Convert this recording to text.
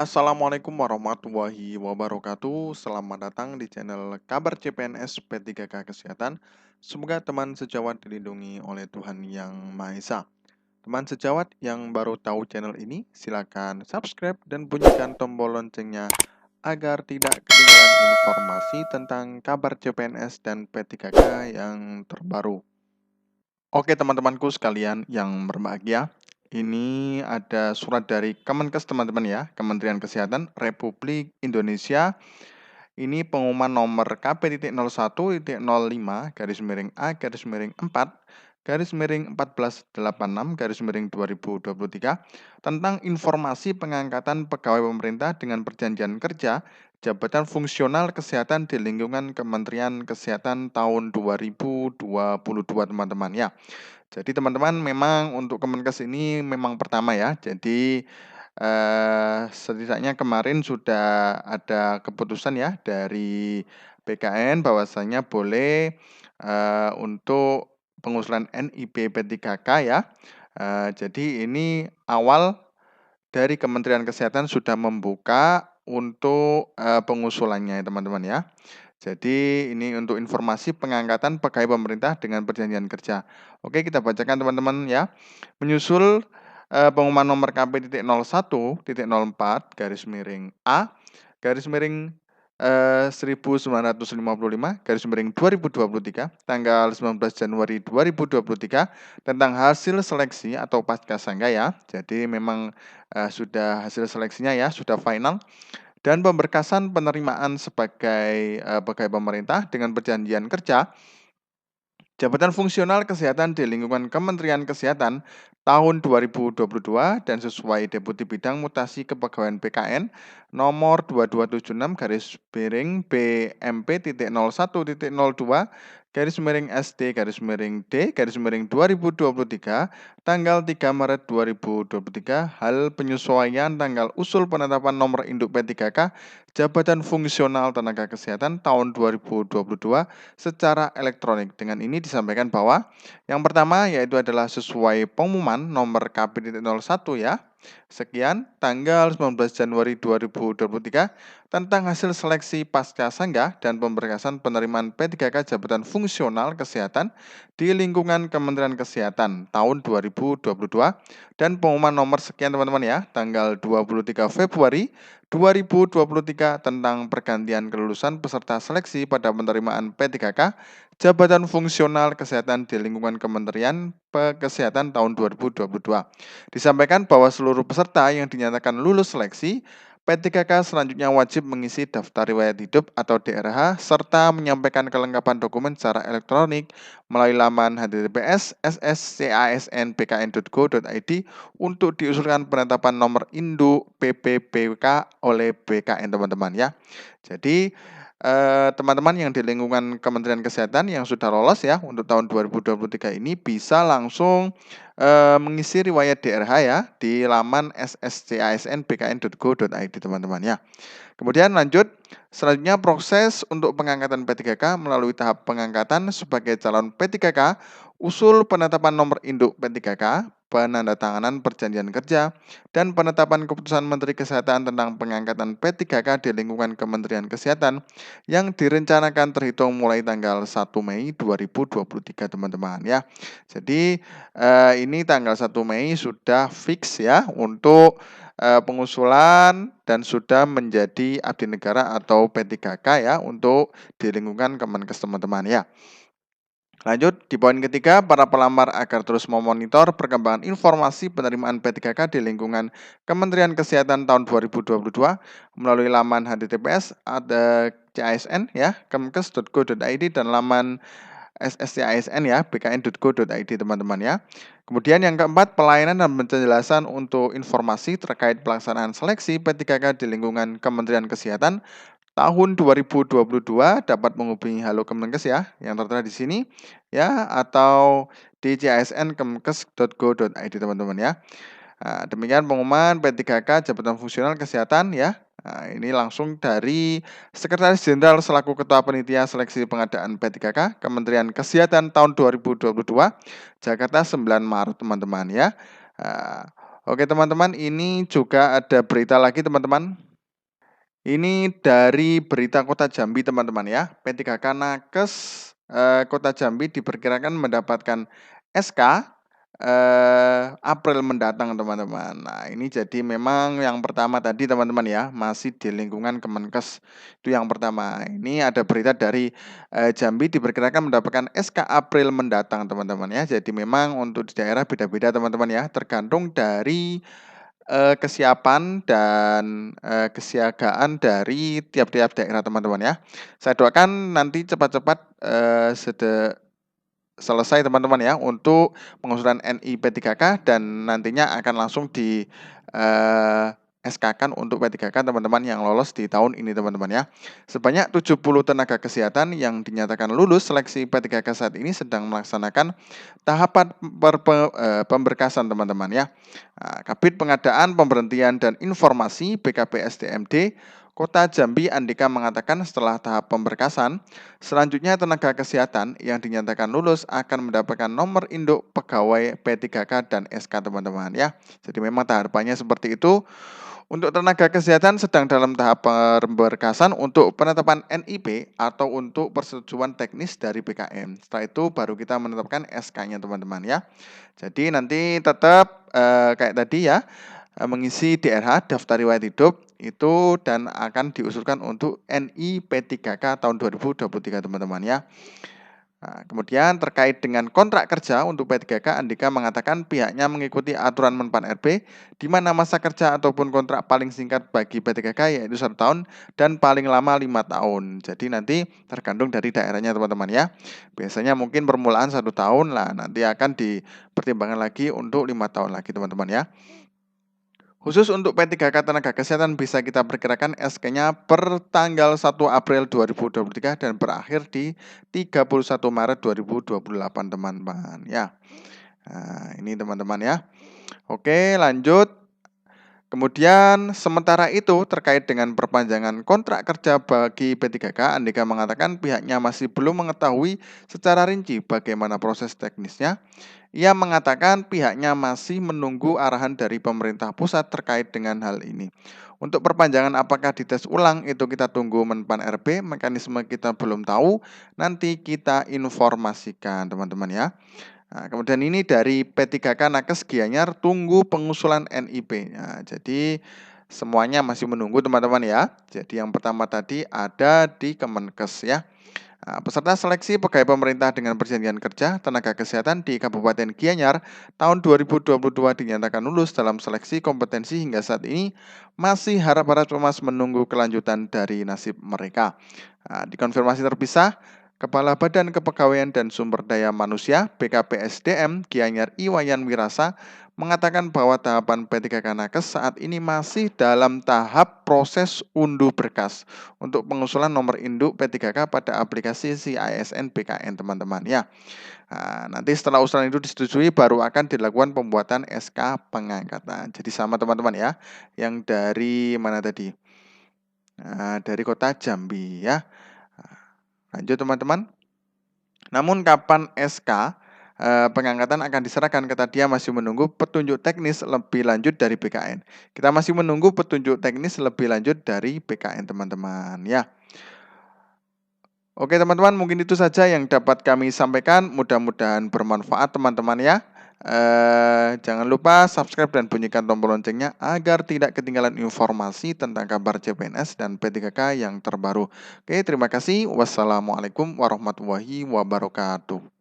Assalamualaikum warahmatullahi wabarakatuh. Selamat datang di channel Kabar CPNS P3K Kesehatan. Semoga teman sejawat dilindungi oleh Tuhan Yang Maha Esa. Teman sejawat yang baru tahu channel ini, silakan subscribe dan bunyikan tombol loncengnya agar tidak ketinggalan informasi tentang kabar CPNS dan P3K yang terbaru. Oke teman-temanku sekalian yang berbahagia, ini ada surat dari Kemenkes teman-teman ya, Kementerian Kesehatan Republik Indonesia. Ini pengumuman nomor KP.01.05-A-4-1486-2023 tentang informasi pengangkatan pegawai pemerintah dengan perjanjian kerja jabatan fungsional kesehatan di lingkungan Kementerian Kesehatan tahun 2022 teman-teman ya. Jadi teman-teman memang untuk Kemenkes ini memang pertama ya. Jadi setidaknya kemarin sudah ada keputusan ya dari BKN bahwasanya boleh untuk pengusulan NIP P3K ya. Jadi ini awal dari Kementerian Kesehatan sudah membuka untuk pengusulannya ya teman-teman ya. Jadi ini untuk informasi pengangkatan pegawai pemerintah dengan perjanjian kerja. Oke, kita bacakan teman-teman ya. Menyusul pengumuman nomor KP.01.004-1955/2023 tanggal 19 Januari 2023 tentang hasil seleksi atau pascasangka ya. Jadi memang sudah hasil seleksinya ya, sudah final. Dan pemberkasan penerimaan sebagai pegawai pemerintah dengan perjanjian kerja jabatan fungsional kesehatan di lingkungan Kementerian Kesehatan tahun 2022 dan sesuai Deputi Bidang Mutasi Kepegawaian BKN nomor 2226-BMP.02-SD-D-2023 tanggal 3 Maret 2023 hal penyesuaian tanggal usul penetapan nomor induk P3K jabatan fungsional tenaga kesehatan tahun 2022 secara elektronik. Dengan ini disampaikan bahwa yang pertama yaitu adalah sesuai pengumuman nomor KP.01 ya. Sekian tanggal 19 Januari 2023 tentang hasil seleksi pasca sanggah dan pemberkasan penerimaan P3K jabatan fungsional kesehatan di lingkungan Kementerian Kesehatan tahun 2022 dan pengumuman nomor sekian teman-teman ya, tanggal 23 Februari 2023 tentang pergantian kelulusan peserta seleksi pada penerimaan P3K jabatan fungsional kesehatan di lingkungan Kementerian Kesehatan tahun 2022. Disampaikan bahwa seluruh peserta yang dinyatakan lulus seleksi P3K selanjutnya wajib mengisi daftar riwayat hidup atau DRH serta menyampaikan kelengkapan dokumen secara elektronik melalui laman https://sscasnbkn.go.id untuk diusulkan penetapan nomor induk PPBK oleh BKN teman-teman ya. Jadi teman-teman yang di lingkungan Kementerian Kesehatan yang sudah lolos ya untuk tahun 2023 ini bisa langsung mengisi riwayat DRH ya di laman sscasnbkn.go.id teman-teman ya. Kemudian lanjut, selanjutnya proses untuk pengangkatan P3K melalui tahap pengangkatan sebagai calon P3K, usul penetapan nomor induk P3K, penandatanganan perjanjian kerja, dan penetapan keputusan Menteri Kesehatan tentang pengangkatan P3K di lingkungan Kementerian Kesehatan yang direncanakan terhitung mulai tanggal 1 Mei 2023 teman-teman ya. Jadi ini tanggal 1 Mei sudah fix ya untuk pengusulan dan sudah menjadi abdi negara atau P3K ya untuk di lingkungan Kemenkes teman-teman ya. Lanjut, di poin ketiga, para pelamar agar terus memonitor perkembangan informasi penerimaan P3K di lingkungan Kementerian Kesehatan tahun 2022 melalui laman https CASN ya, kemkes.go.id dan laman SSCASN ya, bkn.go.id teman-teman ya. Kemudian yang keempat, pelayanan dan penjelasan untuk informasi terkait pelaksanaan seleksi P3K di lingkungan Kementerian Kesehatan tahun 2022 dapat menghubungi Halo Kemenkes ya, yang tertera di sini ya, atau di csn.kemkes.go.id teman-teman ya. Nah, demikian pengumuman P3K jabatan fungsional kesehatan ya. Nah, ini langsung dari Sekretaris Jenderal selaku Ketua Panitia Seleksi Pengadaan P3K Kementerian Kesehatan tahun 2022 Jakarta 9 Maret teman-teman ya. Oke teman-teman, ini juga ada berita lagi teman-teman. Ini dari berita Kota Jambi teman-teman ya. P3K Nakes Kota Jambi diperkirakan mendapatkan SK April mendatang teman-teman. Nah ini jadi memang yang pertama tadi teman-teman ya, masih di lingkungan Kemenkes. Itu yang pertama. Ini ada berita dari Jambi diperkirakan mendapatkan SK April mendatang teman-teman ya. Jadi memang untuk di daerah beda-beda teman-teman ya, tergantung dari kesiapan dan kesiagaan dari tiap-tiap daerah teman-teman ya. Saya doakan nanti cepat-cepat selesai teman-teman ya untuk pengusulan NIP3K dan nantinya akan langsung di SK-kan untuk P3K teman-teman yang lolos di tahun ini teman-teman ya. Sebanyak 70 tenaga kesehatan yang dinyatakan lulus seleksi P3K saat ini sedang melaksanakan tahapan pemberkasan teman-teman ya. Kabid Pengadaan, Pemberhentian dan Informasi BKPSDMD Kota Jambi Andika mengatakan setelah tahap pemberkasan, selanjutnya tenaga kesehatan yang dinyatakan lulus akan mendapatkan nomor induk pegawai P3K dan SK teman-teman ya. Jadi memang tahapannya seperti itu. Untuk tenaga kesehatan sedang dalam tahap pemberkasan untuk penetapan NIP atau untuk persetujuan teknis dari BKM. Setelah itu baru kita menetapkan SK-nya teman-teman ya. Jadi nanti tetap kayak tadi ya, mengisi DRH daftar riwayat hidup itu dan akan diusulkan untuk NIP3K tahun 2023 teman-teman ya. Nah, kemudian terkait dengan kontrak kerja untuk P3K, Andika mengatakan pihaknya mengikuti aturan Menpan RB di mana masa kerja ataupun kontrak paling singkat bagi P3K yaitu 1 tahun dan paling lama 5 tahun. Jadi nanti tergantung dari daerahnya teman-teman ya. Biasanya mungkin permulaan 1 tahun lah, nanti akan dipertimbangkan lagi untuk 5 tahun lagi teman-teman ya. Khusus untuk P3K tenaga kesehatan bisa kita perkirakan SK-nya per tanggal 1 April 2023 dan berakhir di 31 Maret 2028 teman-teman ya. Nah, ini teman-teman ya. Oke, lanjut. Kemudian sementara itu terkait dengan perpanjangan kontrak kerja bagi P3K, Andika mengatakan pihaknya masih belum mengetahui secara rinci bagaimana proses teknisnya. Ia mengatakan pihaknya masih menunggu arahan dari pemerintah pusat terkait dengan hal ini. Untuk perpanjangan apakah dites ulang itu kita tunggu Menpan RB, mekanisme kita belum tahu, nanti kita informasikan teman-teman ya. Nah, kemudian ini dari P3K Nakes Gianyar tunggu pengusulan NIP. Nah, jadi semuanya masih menunggu teman-teman ya. Jadi yang pertama tadi ada di Kemenkes ya. Nah, peserta seleksi pegawai pemerintah dengan perjanjian kerja tenaga kesehatan di Kabupaten Gianyar tahun 2022 dinyatakan lulus dalam seleksi kompetensi hingga saat ini masih harap-harap cemas menunggu kelanjutan dari nasib mereka. Nah, dikonfirmasi terpisah, Kepala Badan Kepegawaian dan Sumber Daya Manusia BKPSDM Gianyar Iwayan Wirasa mengatakan bahwa tahapan P3K Nakes saat ini masih dalam tahap proses unduh berkas untuk pengusulan nomor induk P3K pada aplikasi CISN BKN teman-teman ya. Nah, nanti setelah usulan itu disetujui baru akan dilakukan pembuatan SK pengangkatan. Jadi sama teman-teman ya, yang dari mana tadi? Nah, dari Kota Jambi ya. Lanjut teman-teman. Namun kapan SK pengangkatan akan diserahkan, kata dia masih menunggu petunjuk teknis lebih lanjut dari BKN. Kita masih menunggu petunjuk teknis lebih lanjut dari BKN teman-teman ya. Oke teman-teman, mungkin itu saja yang dapat kami sampaikan. Mudah-mudahan bermanfaat teman-teman ya. Jangan lupa subscribe dan bunyikan tombol loncengnya agar tidak ketinggalan informasi tentang kabar CPNS dan P3K yang terbaru. Oke, terima kasih. Wassalamualaikum warahmatullahi wabarakatuh.